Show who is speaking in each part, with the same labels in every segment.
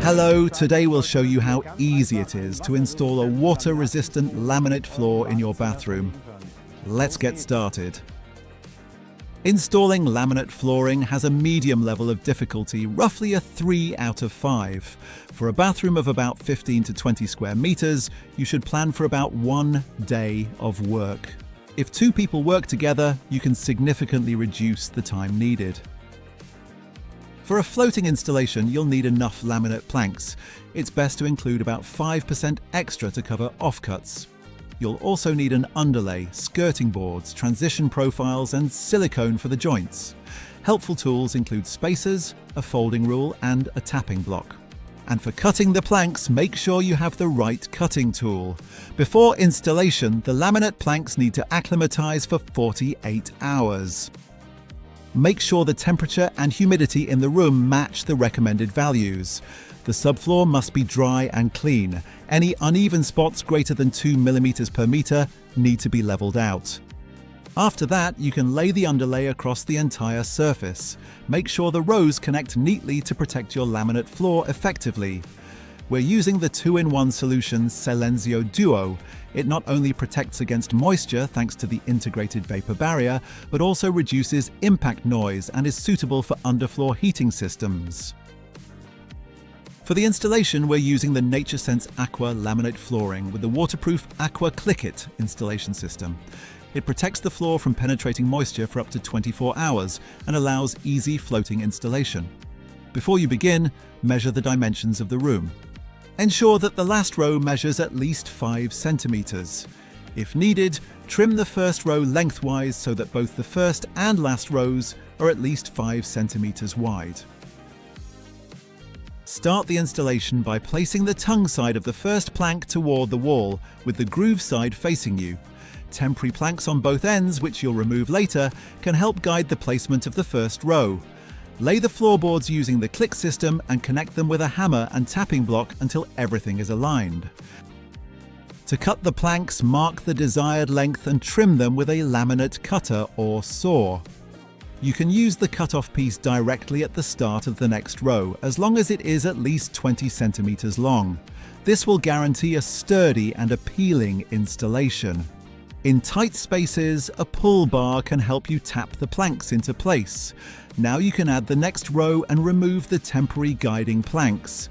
Speaker 1: Hello, today we'll show you how easy it is to install a water-resistant laminate floor in your bathroom. Let's get started. Installing laminate flooring has a medium level of difficulty, roughly a 3 out of 5. For a bathroom of about 15 to 20 square meters, you should plan for about 1 day of work. If 2 people work together, you can significantly reduce the time needed. For a floating installation, you'll need enough laminate planks. It's best to include about 5% extra to cover offcuts. You'll also need an underlay, skirting boards, transition profiles, and silicone for the joints. Helpful tools include spacers, a folding rule, and a tapping block. And for cutting the planks, make sure you have the right cutting tool. Before installation, the laminate planks need to acclimatize for 48 hours. Make sure the temperature and humidity in the room match the recommended values. The subfloor must be dry and clean. Any uneven spots greater than 2 mm per meter need to be leveled out. After that, you can lay the underlay across the entire surface. Make sure the rows connect neatly to protect your laminate floor effectively. We're using the 2-in-1 solution Silenzio Duo. It not only protects against moisture thanks to the integrated vapor barrier, but also reduces impact noise and is suitable for underfloor heating systems. For the installation, we're using the NatureSense Aqua laminate flooring with the waterproof Aqua Click It installation system. It protects the floor from penetrating moisture for up to 24 hours and allows easy floating installation. Before you begin, measure the dimensions of the room. Ensure that the last row measures at least 5 centimeters. If needed, trim the first row lengthwise so that both the first and last rows are at least 5 centimeters wide. Start the installation by placing the tongue side of the first plank toward the wall, with the groove side facing you. Temporary planks on both ends, which you'll remove later, can help guide the placement of the first row. Lay the floorboards using the click system and connect them with a hammer and tapping block until everything is aligned. To cut the planks, mark the desired length and trim them with a laminate cutter or saw. You can use the cut-off piece directly at the start of the next row, as long as it is at least 20 centimeters long. This will guarantee a sturdy and appealing installation. In tight spaces, a pull bar can help you tap the planks into place. Now you can add the next row and remove the temporary guiding planks.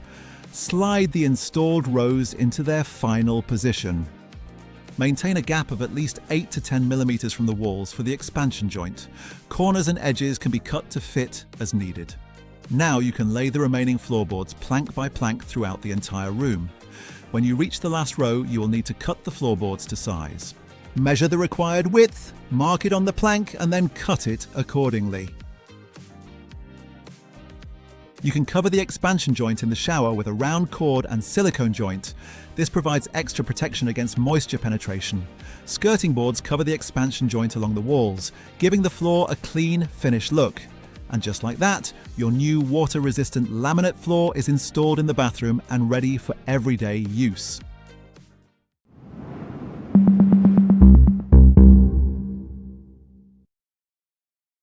Speaker 1: Slide the installed rows into their final position. Maintain a gap of at least 8 to 10 mm from the walls for the expansion joint. Corners and edges can be cut to fit as needed. Now you can lay the remaining floorboards plank by plank throughout the entire room. When you reach the last row, you will need to cut the floorboards to size. Measure the required width, mark it on the plank, and then cut it accordingly. You can cover the expansion joint in the shower with a round cord and silicone joint. This provides extra protection against moisture penetration. Skirting boards cover the expansion joint along the walls, giving the floor a clean, finished look. And just like that, your new water-resistant laminate floor is installed in the bathroom and ready for everyday use.